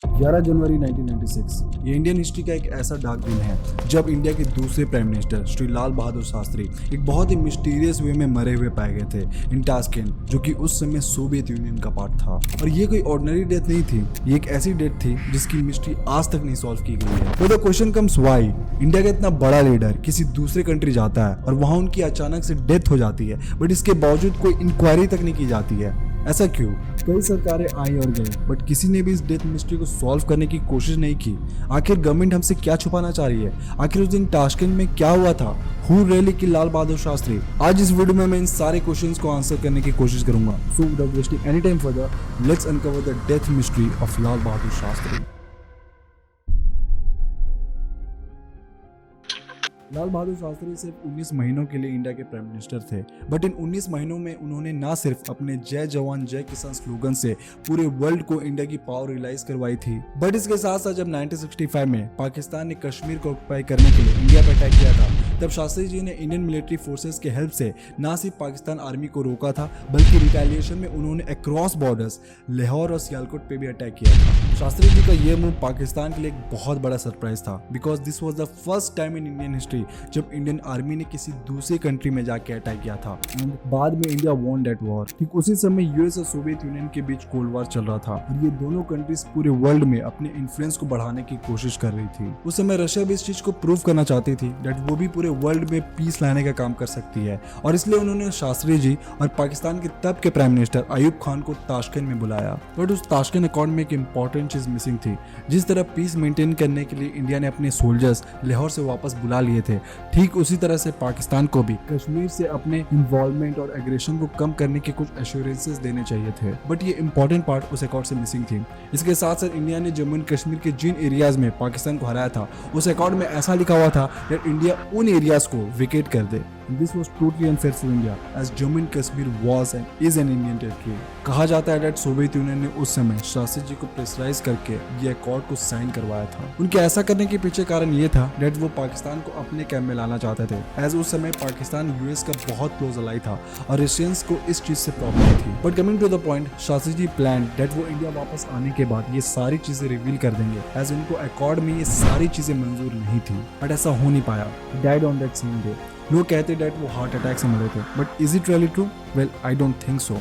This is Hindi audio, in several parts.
11 जनवरी 1996 ये इंडियन हिस्ट्री का एक ऐसा डार्क दिन है जब इंडिया के दूसरे प्राइम मिनिस्टर श्री लाल बहादुर शास्त्री एक बहुत ही मिस्टीरियस वे में मरे हुए पाए गए थे इन टास्केंट, जो कि उस समय सोवियत यूनियन का पार्ट था। और ये कोई ऑर्डिनरी डेथ नहीं थी, ये एक ऐसी डेथ थी जिसकी मिस्ट्री आज तक नहीं सॉल्व की गई है। तो the question comes why India का इतना बड़ा लीडर किसी दूसरे कंट्री जाता है और वहां उनकी अचानक से डेथ हो जाती है, बट इसके बावजूद कोई इंक्वायरी तक नहीं की जाती है। ऐसा क्यों? कई सरकारें आई और गई, बट किसी ने भी इस डेथ मिस्ट्री को सॉल्व करने की कोशिश नहीं की। आखिर गवर्नमेंट हमसे क्या छुपाना चाह रही है? आखिर उस दिन ताशकंद में क्या हुआ था? हु रियली किल्ड लाल बहादुर शास्त्री? आज इस वीडियो में मैं इन सारे क्वेश्चंस को आंसर करने की कोशिश करूंगा। So without wasting any time further, let's uncover the death mystery of Lal Bahadur Shastri. Lal Bahadur Shastri सिर्फ 19 महीनों के लिए इंडिया के प्राइम मिनिस्टर थे, बट इन 19 महीनों में उन्होंने ना सिर्फ अपने जय जवान जय किसान स्लोगन से पूरे वर्ल्ड को इंडिया की पावर रियलाइज करवाई थी, बट इसके साथ साथ जब 1965 में पाकिस्तान ने कश्मीर को ऑक्युपाई करने के लिए इंडिया पर अटैक किया था, तब शास्त्री जी ने इंडियन मिलिट्री फोर्सेस के हेल्प से ना सिर्फ पाकिस्तान आर्मी को रोका था, बल्कि रिटेलिएशन में उन्होंने अक्रॉस बॉर्डर्स लाहौर और सियालकोट पे भी अटैक किया था। शास्त्री जी का ये मूव पाकिस्तान के लिए एक बहुत बड़ा सरप्राइज था, because this was the first time in Indian history जब इंडियन आर्मी ने किसी दूसरे कंट्री में जाके अटैक किया था। एंड बाद में इंडिया वॉन दैट वॉर। ठीक उसी समय यूएस और सोवियत यूनियन के बीच कोल्ड वॉर चल रहा था और ये दोनों कंट्रीज पूरे वर्ल्ड में अपने इन्फ्लुएंस को बढ़ाने की कोशिश कर रही थी। उस समय रशिया भी इस चीज को प्रूव करना चाहती थी दैट वो भी पूरे वर्ल्ड में पीस लाने का काम कर सकती है, और इसलिए उन्होंने शास्त्री जी और पाकिस्तान के तब के प्राइम मिनिस्टर अयूब खान को ताशकंद में बुलाया। बट उस ताशकंद अकॉर्ड में एक इंपॉर्टेंट चीज मिसिंग थी। जिस तरह पीस मेंटेन करने के लिए इंडिया ने अपने सोल्जर्स लाहौर से वापस बुला लिए थे, ठीक उसी तरह से पाकिस्तान को भी कश्मीर से अपने इन्वॉल्वमेंट और एग्रेशन को कम करने के कुछ एश्योरेंसेस देने चाहिए थे, बट ये इंपॉर्टेंट पार्ट उस अकॉर्ड से मिसिंग थी। इसके साथ साथ इंडिया ने जम्मू एंड कश्मीर के जिन एरियाज में पाकिस्तान को हराया था, उस अकॉर्ड में ऐसा लिखा हुआ था कि इंडिया उन एरियाज को वेकेट कर दे। This was totally unfair for India, as Jammu and Kashmir was and is an Indian territory. कहा जाता है that सोवियत यूनियन ने उस समय शास्त्री जी को प्रेशराइज करके ये अकॉर्ड को साइन करवाया था। उनके ऐसा करने के पीछे कारण ये था that वो पाकिस्तान को अपने कैंप में लाना चाहते थे, एज उस समय पाकिस्तान यूएस का बहुत क्लोज अलाई था और रशियंस को इस चीज से प्रॉब्लम थी। But coming to the point, Shastri ji plan that वो इंडिया वापस आने के बाद ये सारी चीजें रिवील कर देंगे, एज उनको अकॉर्ड में ये सारी चीजें मंजूर नहीं थी। बट ऐसा हो नहीं पाया। Died on that same day. लोग कहते डेट वो हार्ट अटैक से मरे थे, but is it really true? Well, I don't think so.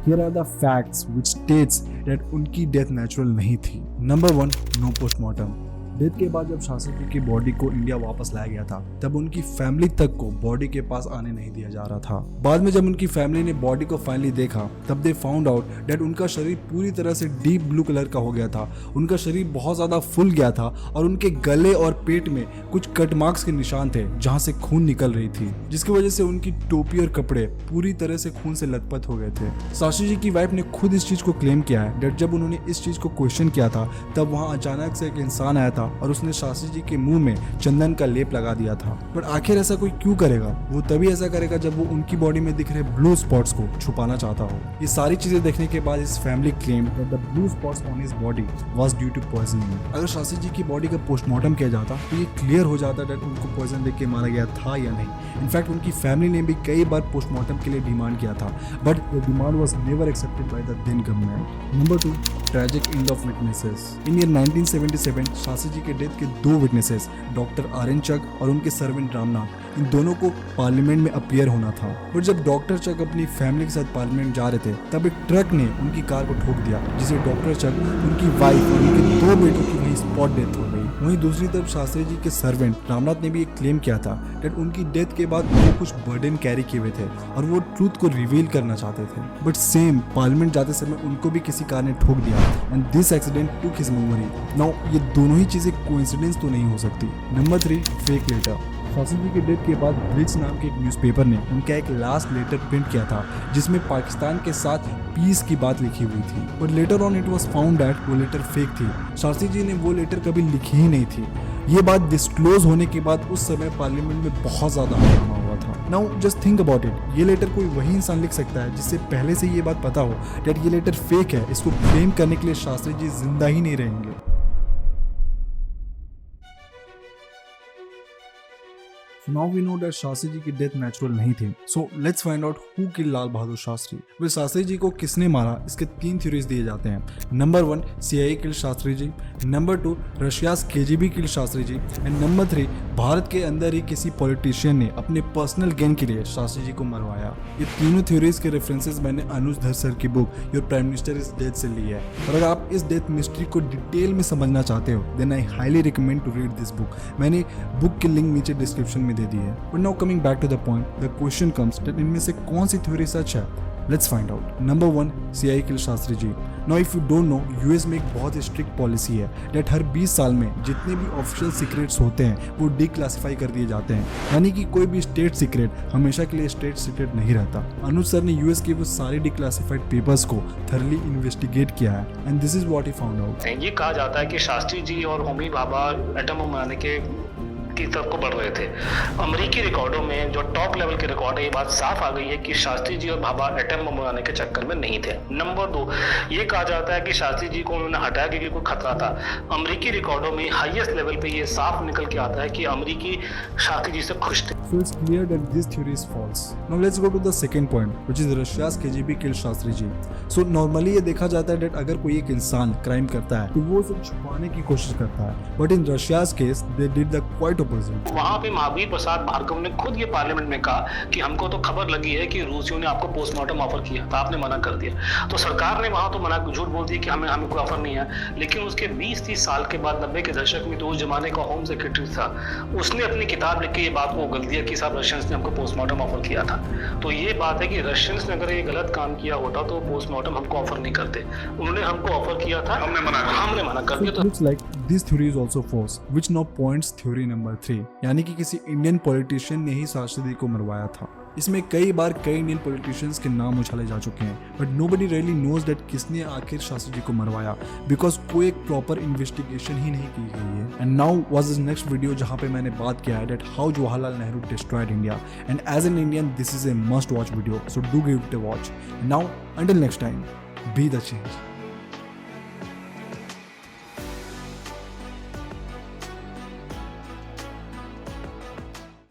Here are the facts which states that उनकी डेथ नेचुरल नहीं थी। Number 1, no postmortem. डेथ के बाद जब शास्त्री जी की बॉडी को इंडिया वापस लाया गया था, तब उनकी फैमिली तक को बॉडी के पास आने नहीं दिया जा रहा था। बाद में जब उनकी फैमिली ने बॉडी को फाइनली देखा, तब दे फाउंड आउट दैट उनका शरीर पूरी तरह से डीप ब्लू कलर का हो गया था। उनका शरीर बहुत ज्यादा फूल गया था और उनके गले और पेट में कुछ कट मार्क्स के निशान थे जहाँ से खून निकल रही थी, जिसकी वजह से उनकी टोपी और कपड़े पूरी तरह से खून से लथपथ हो गए थे। शास्त्री जी की वाइफ ने खुद इस चीज को क्लेम किया है दैट जब उन्होंने इस चीज को क्वेश्चन किया था, तब वहाँ अचानक से एक इंसान आया था और उसने शास्त्री जी के मुंह में चंदन का लेप लगा दिया था। बट आखिर ऐसा कोई क्यों करेगा? वो तभी ऐसा करेगा जब वो उनकी बॉडी में दिख रहे ब्लू स्पॉट्स को छुपाना चाहता हो। ये सारी चीजें देखने के बाद इस family claim that the blue spots on his body was due to poisoning. अगर शास्त्री जी की बॉडी का पोस्टमार्टम किया जाता तो ये क्लियर हो जाता दैट उनको पॉइजन देके मारा गया था या नहीं। इनफैक्ट उनकी फैमिली ने भी कई बार पोस्टमार्टम के लिए डिमांड किया था, but the demand was never accepted by the then government. Number 2, tragic end of witnesses. In year 1977 Shastri ji के डेथ के 2 विटनेसेस डॉक्टर आर्यन चक और उनके सर्वेंट रामनाथ, इन दोनों को पार्लियामेंट में अपीयर होना था। बट जब डॉक्टर चक अपनी फैमिली के साथ पार्लियामेंट जा रहे थे, तब एक ट्रक ने उनकी कार को ठोक दिया, जिसे डॉक्टर चक, उनकी वाइफ और उनके 2 बेटों की वहीं स्पॉट डेथ हो गई। वहीं दूसरी तरफ शास्त्री जी के सर्वेंट रामनाथ ने भी एक क्लेम किया था कि उनकी डेथ के बाद वो कुछ बर्डन कैरी किए हुए थे और वो ट्रूथ को रिवील करना चाहते थे। बट सेम पार्लियामेंट जाते समय उनको भी किसी कार ने ठोक दिया and this accident took his memory. Now ये दोनों ही चीजें कोइंसिडेंस तो नहीं हो सकती। Number 3, fake letter. Shastri ji के डेथ के बाद ब्लिट्ज नाम के एक न्यूज़पेपर ने उनका एक लास्ट लेटर प्रिंट किया था, जिसमें पाकिस्तान के साथ पीस की बात लिखी हुई थी। But later on it was found that वो लेटर फेक थी। शास्त्री जी ने वो लेटर कभी लिखी ही नहीं थी। ये बात डिस्क्लोज होने के बाद उस समय पार्लियामेंट में बहुत ज्यादा हंगामा हुआ था। Now just think about it, ये लेटर कोई वही इंसान लिख सकता है जिससे पहले से ये बात पता हो दैट ये लेटर फेक है। इसको क्लेम करने के लिए शास्त्री जी जिंदा ही नहीं रहेंगे। So now we know that Shastri ji की डेथ नेचुरल नहीं थी. So let's find out who killed लाल बहादुर शास्त्री. वे शास्त्री जी को किसने मारा, इसके 3 थ्योरीज दिए जाते हैं. Number 1, CIA kill Shastri ji. Number 2, Russia's KGB kill Shastri ji. And number 3, Bharat के अंदर ही किसी पॉलिटिशियन ने अपने पर्सनल गेन के लिए शास्त्री जी को मरवाया. ये तीनों थ्योरीज के रेफरेंसेस मैंने अनुज धर सर की book your prime minister is dead से ली है. और अगर आप इस डेथ मिस्ट्री को डिटेल में समझना चाहते हो then I highly recommend to read this book. मैंने बुक की लिंक नीचे डिस्क्रिप्शन में दे दी है. But now coming back to the point, the question comes that इनमें से कौन सी थ्योरी सच है. Let's find out. Number 1, CIA kill Shastri ji. Now if you don't know, US में एक बहुत स्ट्रिक्ट पॉलिसी है डेट हर 20 साल में जितने भी ऑफिशियल सीक्रेट्स होते हैं वो डिक्लासिफाई कर दिए जाते हैं. यानी कि कोई भी स्टेट सीक्रेट हमेशा के लिए स्टेट सीक्रेट नहीं रहता. अनुज सर ने यूएस के वो सारे डिक्लासिफाइड पेपर्स को थरली इन्वेस्टिगेट किया है and this is what he found out. ये कहा जाता है कि शास्त्री जी और होमी भाभा एटम बम बनाने की तरफ को बढ़ रहे थे. अमेरिकी रिकॉर्डों में जो टॉप लेवल के रिकॉर्ड है, ये बात साफ आ गई है कि शास्त्री जी और भाभा एटम बम बनाने के चक्कर में नहीं थे. नंबर 2, ये कहा जाता है कि शास्त्री जी को उन्होंने हटाया क्योंकि कोई खतरा था. अमेरिकी रिकॉर्डों में हाईएस्ट लेवल पे ये साफ निकल के आता है कि अमेरिकी शास्त्री जी से खुश थे. So it's clear that this theory is false. Now let's go to the second point, which is Russia's KGB killed Shastri ji. So normally ये देखा जाता है that अगर कोई एक इंसान क्राइम करता है तो वो उसे छुपाने की कोशिश करता है. But in Russia's case, they did the quite opposite. वहाँ पे महावीर प्रसाद भार्गव ने खुद ये पार्लियामेंट में कहा कि हमको तो खबर लगी है कि रूसियों ने आपको पोस्टमार्टम ऑफर किया था, आपने मना कर दिया. तो सरकार ने वहाँ तो मना झूठ बोल दिया कि हमें कोई ऑफर नहीं है. लेकिन उसके 20-30 साल के बाद 90 के दशक में तो उस जमाने का होम सेक्रेटरी था, उसने अपनी किताब लिख के ये बात को उगल दिया कि साहब रशियंस ने हमको पोस्टमार्टम ऑफर किया था. तो ये बात है कि रशियंस ने अगर ये गलत काम किया होता तो पोस्टमार्टम हमको ऑफर नहीं करते. उन्होंने हमको ऑफर किया था, हमने मना कर दिया. So it looks like this theory is also false, which now points theory number 3, यानी कि किसी इंडियन पॉलिटिशियन ने ही शास्त्री को मरवाया था. इसमें कई बार कई इंडियन पॉलिटिशियंस के नाम उछाले जा चुके हैं but nobody really knows that किसने आखिर शास्त्री जी को मरवाया बिकॉज कोई एक प्रॉपर इन्वेस्टिगेशन ही नहीं की गई है. And now was this next video जहां पे मैंने बात किया है that how Jawaharlal Nehru destroyed India and as an Indian this is a must watch video, so do give it a watch. Now until next time, be the change.